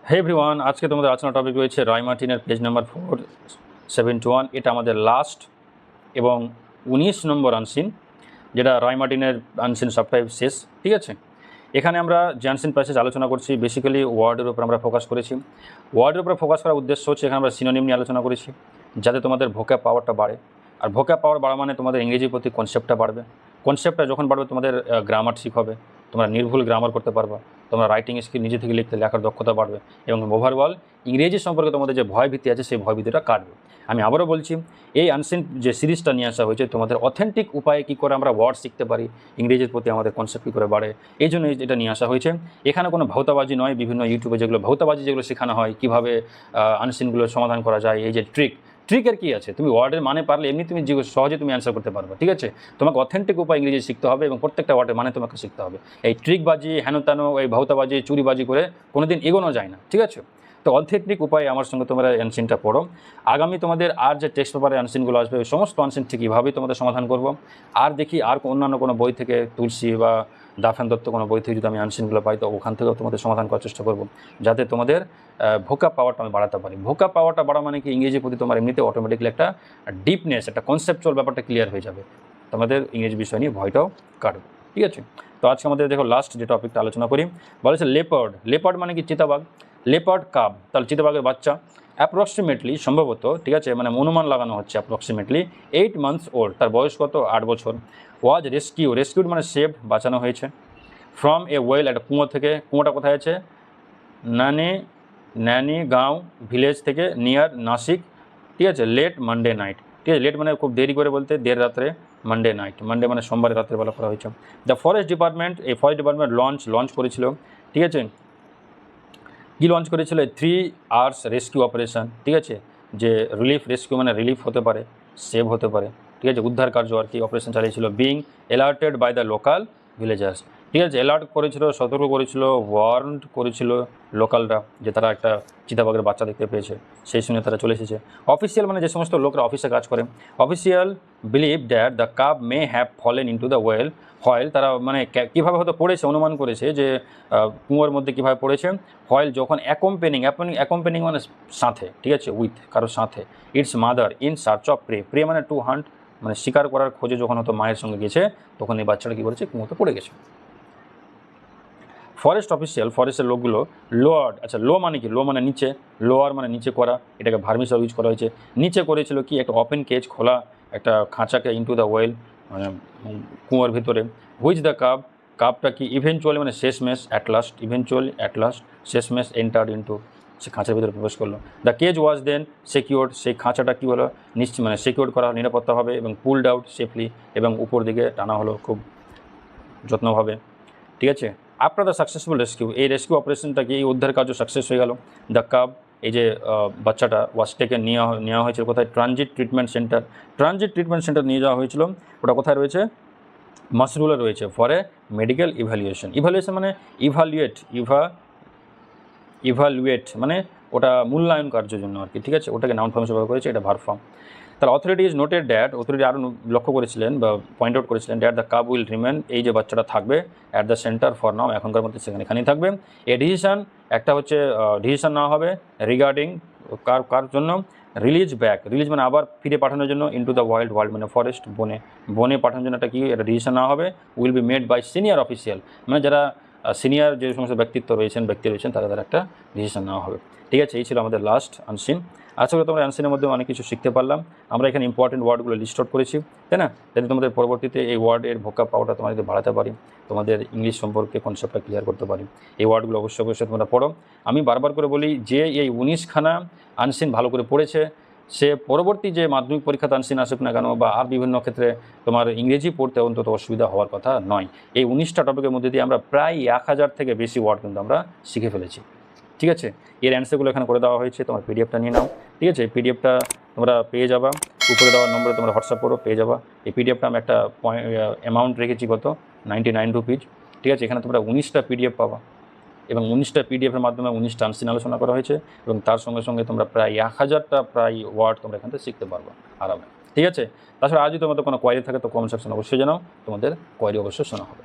হে everyone, আজকে তোমাদের আলোচনা টপিক রয়েছে রয় মার্টিনের পেজ নাম্বার 471। এটা আমাদের লাস্ট এবং 19 নম্বর আনসিন, যেটা রয় মার্টিনের আনসিন সবটাইপ শেষ। ঠিক আছে, এখানে আমরা যে আনসিন প্যাসেজ আলোচনা করছি বেসিক্যালি ওয়ার্ডের উপর আমরা ফোকাস করেছি। ওয়ার্ডের উপরে ফোকাস করার উদ্দেশ্য হচ্ছে এখানে আমরা সিনোনিম নিয়ে আলোচনা করেছি, যাতে তোমাদের ভোক্যাব পাওয়ারটা বাড়ে। আর ভোক্যাব পাওয়ার বাড়া মানে তোমাদের ইংরেজির প্রতি কনসেপ্টটা বাড়বে। কনসেপ্টটা যখন বাড়বে তোমাদের গ্রামার ঠিক হবে, তোমরা নির্ভুল গ্রামার করতে পারবা, তোমরা রাইটিং স্কিল নিজে থেকে লিখতে লেখার দক্ষতা বাড়বে এবং ওভারঅল ইংরেজি সম্পর্কে তোমাদের যে ভয়ভীতি আছে সেই ভয়ভীতিটা কাটবে। আমি আবারও বলছি, এই আনসিন যে সিরিজটা নিয়ে আসা হয়েছে তোমাদের অথেন্টিক উপায়ে কী করে আমরা ওয়ার্ড শিখতে পারি, ইংরেজির প্রতি আমাদের কনসেপ্ট কী করে বাড়ে, এই জন্য এটা নিয়ে আসা হয়েছে। এখানে কোনো ভৌতাবাজি নয়, বিভিন্ন ইউটিউবে যেগুলো ভৌতাবাজি যেগুলো শেখানো হয় কীভাবে আনসিনগুলোর সমাধান করা যায়, এই যে ট্রিকের কী আছে, তুমি ওয়ার্ডের মানে পারলে এমনি তুমি সহজে তুমি অ্যান্সার করতে পারবে। ঠিক আছে, তোমাকে অথেন্টিক উপায় ইংরেজি শিখতে হবে এবং প্রত্যেকটা ওয়ার্ডের মানে তোমাকে শিখতে হবে। এই ট্রিকবাজি হেন তেন এই ভৌতাবাজি চুরিবাজি করে কোনোদিন এগোনো যায় না। ঠিক আছে, তো অথেন্টিক উপায়ে আমার সঙ্গে তোমরা অ্যানসিনটা পড়ো। আগামী তোমাদের আর যে টেক্সট পেপারে অ্যানসিনগুলো আসবে ওই সমস্ত অ্যানসিন ঠিক কীভাবেই তোমাদের সমাধান করব। আর দেখি আর অন্যান্য কোনো বই থেকে তুলসী বা দাফেন দত্ত কোনো বই থেকে যদি আমি অ্যানসিনগুলো পাই তো ওখান থেকেও তোমাদের সমাধান করার চেষ্টা করব, যাতে তোমাদের ভোকাব পাওয়ারটা আমি বাড়াতে পারি। ভোকাব পাওয়ারটা বাড়া মানে কি, ইংরেজির প্রতি তোমার এমনিতে অটোমেটিকলি একটা ডিপনেস, একটা কনসেপচুয়াল ব্যাপারটা ক্লিয়ার হয়ে যাবে, তোমাদের ইংরেজি বিষয় নিয়ে ভয়টাও কাটবে। ঠিক আছে, তো আজকে আমাদের দেখো লাস্ট যে টপিকটা আলোচনা করি, বলেছে লেপার্ড। লেপার্ড মানে কি চিতাবাঘ, লেপার্ড কাব, তাহলে চিতাবাঘের বাচ্চা। অ্যাপ্রক্সিমেটলি সম্ভবত, ঠিক আছে, মানে অনুমান লাগানো হচ্ছে অ্যাপ্রক্সিমেটলি 8 months ওল্ড, তার বয়স কত, 8 বছর। ওয়াজ রেস্কিউড মানে সেভ, বাঁচানো হয়েছে। ফ্রম এ ওয়েল, একটা কুঁয়ো থেকে। কুঁয়োটা কোথায় আছে, ন্যানি গাঁও ভিলেজ থেকে, নিয়ার নাসিক। ঠিক আছে, লেট মানডে নাইট। ঠিক আছে, লেট মানে খুব দেরি করে বলতে দেড় রাত্রে, মানডে নাইট, মানডে মানে সোমবারে রাত্রেবেলা করা হয়েছে। দ্য ফরেস্ট ডিপার্টমেন্ট, এই ফরেস্ট ডিপার্টমেন্ট লঞ্চ করেছিল। ঠিক আছে, কী লঞ্চ করেছিল, 3 hours রেস্কিউ অপারেশন। ঠিক আছে, যে রিলিফ রেস্কিউ মানে রিলিফ হতে পারে, সেভ হতে পারে। ঠিক আছে, উদ্ধার কার্য আর কি অপারেশন চালিয়েছিল। Being alerted by the local villagers. ঠিক আছে, অ্যালার্ট করেছিল, সতর্ক করেছিল, ওয়ার্নড করেছিল লোকালরা যে তারা একটা চিতাবাঘের বাচ্চা দেখতে পেয়েছে, সেই শুনে তারা চলে এসেছে। অফিসিয়াল মানে যে সমস্ত লোকরা অফিসে কাজ করে, official believe that the cub may have fallen into the well. তারা মানে কীভাবে হয়তো পড়েছে, অনুমান করেছে যে কুয়োর মধ্যে কীভাবে পড়েছে। যখন অ্যাকম্পেনিং মানে সাথে, ঠিক আছে, উইথ কারোর সাথে, it's mother in search of prey মানে টু হান্ট, মানে শিকার করার খোঁজে যখন হয়তো মায়ের সঙ্গে গেছে তখন এই বাচ্চাটা কী করেছে, কুয়োতে পড়ে গেছে। ফরেস্ট অফিসিয়াল, ফরেস্টের লোকগুলো লোয়ার্ড, আচ্ছা লো মানে কি, লো মানে নিচে, লোয়ার মানে নিচে করা, এটাকে ভার্মিসল ইউজ করা হয়েছে। নিচে করেছিল কি, একটা ওপেন কেজ, খোলা একটা খাঁচাকে, ইনটু দ্য ওয়েল মানে কুয়োর ভিতরে। হুইচ দ্য কাপটা কি, ইভেনচুয়ালি মানে শেষমেশ, অ্যাট লাস্ট শেষমেশ এন্টার্ড ইনটু, সে খাঁচার ভিতরে প্রবেশ করলো। The cage was then secured, সেই খাঁচাটা কী হলো, মানে সিকিউর করা হলো নিরাপত্তাভাবে, এবং পুলড আউট সেফলি, এবং উপর দিকে টানা হলো খুব যত্নভাবে। ঠিক আছে, আফটার দ্য সাকসেসফুল রেস্কিউ, এই রেস্কিউ অপারেশনটাকে, এই উদ্ধার কার্য সাকসেস হয়ে গেল। দ্য কাব, এই যে বাচ্চাটা ওয়াজ টেকেন, নেওয়া হয়েছিল কোথায়, ট্রানজিট ট্রিটমেন্ট সেন্টার নিয়ে যাওয়া হয়েছিল। ওটা কোথায় রয়েছে, মাসরুলে রয়েছে, ফর এ মেডিকেল ইভ্যালুয়েশন মানে ইভালুয়েট মানে ওটা মূল্যায়ন কার্যের জন্য আর কি। ঠিক আছে, ওটাকে নাউন ফর্ম হিসেবে করেছে, এটা ভার্ব ফর্ম। তাহলে অথরিটিজ নোটেড দ্যাট, অথরিটি আরও লক্ষ্য করেছিলেন বা পয়েন্ট আউট করেছিলেন, that the cub will remain, এই যে বাচ্চাটা থাকবে, at the centre for now, এখনকার মধ্যে এখানেই থাকবে। এ ডিসিশন, একটা হচ্ছে ডিসিশন নেওয়া হবে রিগার্ডিং কার জন্য, রিলিজ মানে আবার ফিরে পাঠানোর জন্য, ইনটু দ্য ওয়াইল্ড মানে ফরেস্ট, বনে পাঠানোর জন্য একটা কি, একটা ডিসিশন নেওয়া হবে। Will be made by senior official, মানে যারা সিনিয়র যে সমস্ত ব্যক্তি রয়েছেন তাদের একটা ডিসিশন নেওয়া হবে। ঠিক আছে, এই ছিল আমাদের লাস্ট আনসিন। আশা করি তোমরা আনসিনের মধ্যে অনেক কিছু শিখতে পারলাম। আমরা এখানে ইম্পর্টেন্ট ওয়ার্ডগুলো লিস্ট আউট করেছি, তাই না, যাতে তোমাদের পরবর্তীতে এই ওয়ার্ডের ভোকাব পাওয়ারটা তোমাদের বাড়াতে পারি, তোমাদের ইংলিশ সম্পর্কে কনসেপ্টটা ক্লিয়ার করতে পারি। এই ওয়ার্ডগুলো অবশ্যই তোমরা পড়ো। আমি বারবার করে বলি, যে এই 19খানা আনসিন ভালো করে পড়েছে সে পরবর্তী যে মাধ্যমিক পরীক্ষাতে আনসিন আসুক না কেন, বা আর বিভিন্ন ক্ষেত্রে তোমার ইংরেজি পড়তে অন্তত অসুবিধা হওয়ার কথা নয়। এই 19টা টপিকের মধ্যে দিয়ে আমরা প্রায় 1000 থেকে বেশি ওয়ার্ড কিন্তু আমরা শিখে ফেলেছি। ঠিক আছে, এর অ্যান্সারগুলো এখানে করে দেওয়া হয়েছে, তোমার পিডিএফটা নিয়ে নাও। ঠিক আছে, পিডিএফটা তোমরা পেয়ে যাবা, উপরে দেওয়ার নম্বরে তোমরা হোয়াটসঅ্যাপ করো, পেয়ে যাবা। এই পিডিএফটা আমি একটা অ্যামাউন্ট রেখেছি, কত, 99 রুপিজ। ঠিক আছে, এখানে তোমরা 19টা পিডিএফ পাবা, এবং 19টা পিডিএফের মাধ্যমে 19টা আনসিন আলোচনা করা হয়েছে, এবং তার সঙ্গে সঙ্গে তোমরা প্রায় 1000টা প্রায় ওয়ার্ড তোমরা এখান থেকে শিখতে পারবা আরামে। ঠিক আছে, তাছাড়া আজ যদি তোমাদের কোনো কোয়ারি থাকে তো কমেন্ট সেকশন অবশ্যই জানাও, তোমাদের কোয়ারি অবশ্যই শোনা হবে।